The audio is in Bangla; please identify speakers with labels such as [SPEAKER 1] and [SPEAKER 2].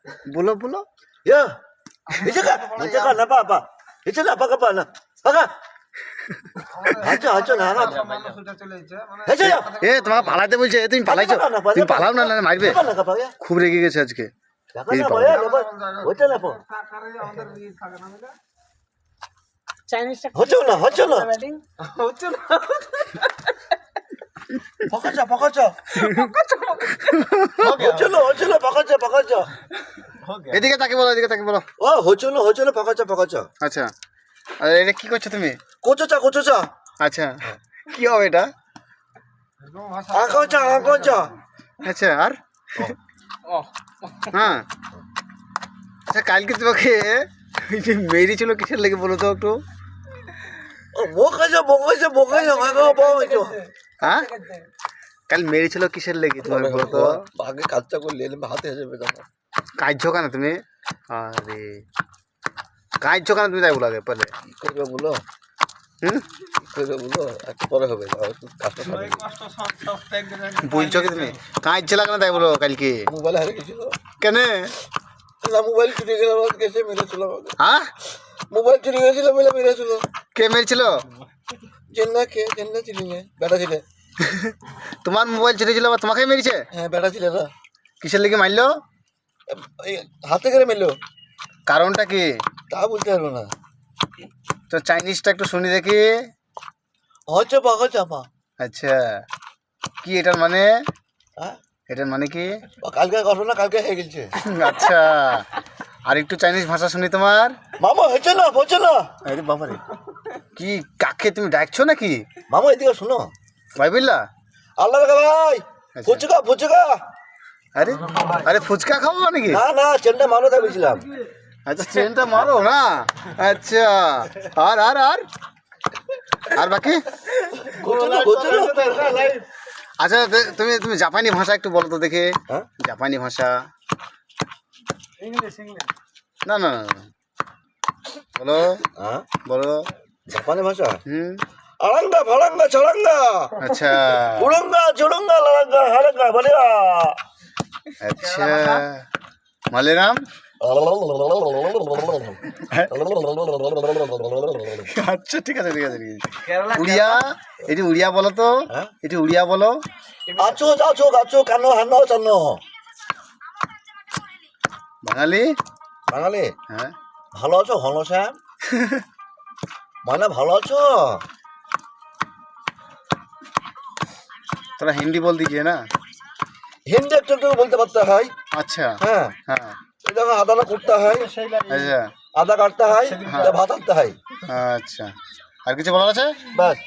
[SPEAKER 1] बोलो बोलो
[SPEAKER 2] Ya, itu kan, itu kan apa apa? Itu apa apa na? Apa? আচ্ছা না না আচ্ছা
[SPEAKER 1] এ তোমাকে পালাতে বলছে তুমি পালাইছো তুমি পালাও না না মারবে খুব রেগে গেছে আজকে এই বাবা।
[SPEAKER 2] হচ্ছে না হচ্ছে না হচ্ছে না পকাচা পকাচা হচ্ছে না পকাচা পকাচা
[SPEAKER 1] এদিকে তাকে বলো এদিকে তাকে বলো
[SPEAKER 2] ও হচ্ছে না পকাচা পকাচা
[SPEAKER 1] আচ্ছা আর এটা কি করছো তুমি
[SPEAKER 2] কোচা কোচা
[SPEAKER 1] আচ্ছা কি হবে এটা
[SPEAKER 2] আকাচা আকাচা
[SPEAKER 1] আচ্ছা আর হ্যাঁ আচ্ছা কালকে তোমাকে ওই যে মেরেছিল কিসের লেগে বলো তো একটু
[SPEAKER 2] বকাচা বকাচা বকাচা বকাচা
[SPEAKER 1] হ্যাঁ কাল মেরেছিল কিসের লেগে তোমাকে বলো তো
[SPEAKER 2] আগে কাজটা করলে হাতে এসে পেতাম
[SPEAKER 1] কাঁদছো কেন তুমি আরে কাঁদছো কেন তুমি তাই বলো আগে পরে
[SPEAKER 2] কি করবে বলো কি করবে বলো একটু পরে হবে কাজটা
[SPEAKER 1] বলছো কি তুমি কাঁদছিল কেন তাই বলো কালকে
[SPEAKER 2] মোবাইল হারিয়ে গেছিল
[SPEAKER 1] কেন
[SPEAKER 2] না মোবাইল চুরি গেল কেসে মেরেছিল
[SPEAKER 1] হ্যাঁ
[SPEAKER 2] মোবাইল চুরি গেছিল বলে মেরেছিল
[SPEAKER 1] কে মেরেছিল
[SPEAKER 2] চেন্না চিনি না বেটা ছিলে
[SPEAKER 1] তোমার মোবাইল চুরি ছিল বা তোমাকে মেরেছে
[SPEAKER 2] হ্যাঁ বেটা ছিলে না
[SPEAKER 1] কিসের লেগে মারলো
[SPEAKER 2] এই হাতে করে মেরলো
[SPEAKER 1] কারণটা কি
[SPEAKER 2] তা বলতে পারবো না
[SPEAKER 1] তো চাইনিজটা একটু শুনি দেখি
[SPEAKER 2] হচ্ছে বাঘা চাপা
[SPEAKER 1] আচ্ছা কি এটার মানে
[SPEAKER 2] হ্যাঁ
[SPEAKER 1] এটার মানে কি
[SPEAKER 2] কালকে ঘটনা কালকে হয়ে গেছে
[SPEAKER 1] আচ্ছা আর একটু চাইনিজ ভাষা শুনি তোমার
[SPEAKER 2] মামা হচ্ছে না
[SPEAKER 1] আরে বাবা রে কি কাকে তুমি ডাকছো নাকি
[SPEAKER 2] মামা এদিকে শোনো
[SPEAKER 1] ভাই বুঝলা
[SPEAKER 2] আল্লাহ রাখা ভাই ফুচকা
[SPEAKER 1] আরে আরে ফুচকা খাবো নাকি
[SPEAKER 2] না চেনটা মারো তাই বলছিলাম
[SPEAKER 1] আচ্ছা ট্রেনটা মারো না আচ্ছা আর আর আর আর বাকি আচ্ছা তুমি তুমি জাপানি ভাষা একটু বলো তো দেখে
[SPEAKER 2] হ্যাঁ?
[SPEAKER 1] জাপানি ভাষা না না না বলো
[SPEAKER 2] হ্যাঁ
[SPEAKER 1] বলো
[SPEAKER 2] জাপানি ভাষা
[SPEAKER 1] হুম
[SPEAKER 2] আড়াঙ্গা ফাড়াঙ্গা ছড়াঙ্গা
[SPEAKER 1] আচ্ছা
[SPEAKER 2] উড়ঙ্গা জুড়ঙ্গা লাড়াঙ্গা হাড়ঙ্গা বলিয়া
[SPEAKER 1] আচ্ছা মালেরাম আচ্ছা ঠিক আছে ঠিক আছে ঠিক আছে উড়িয়া এটি উড়িয়া বলো তো
[SPEAKER 2] হ্যাঁ?
[SPEAKER 1] এটি উড়িয়া বলো
[SPEAKER 2] আছো কানো হানো চানো
[SPEAKER 1] বাঙালি
[SPEAKER 2] বাঙালি
[SPEAKER 1] হ্যাঁ
[SPEAKER 2] ভালো আছো হলো স্যার মানে ভালো আছো
[SPEAKER 1] তোরা হিন্দি বল দিজিয়ে না
[SPEAKER 2] হিন্দি একটু একটু বলতে পারতে হয়
[SPEAKER 1] আচ্ছা
[SPEAKER 2] হ্যাঁ
[SPEAKER 1] হ্যাঁ
[SPEAKER 2] এই দেখো আদাটা করতে হয়
[SPEAKER 1] আচ্ছা
[SPEAKER 2] আদা কাটতে হয় ভাত আনতে হয়
[SPEAKER 1] আচ্ছা আর কিছু বলার আছে
[SPEAKER 2] ব্যাস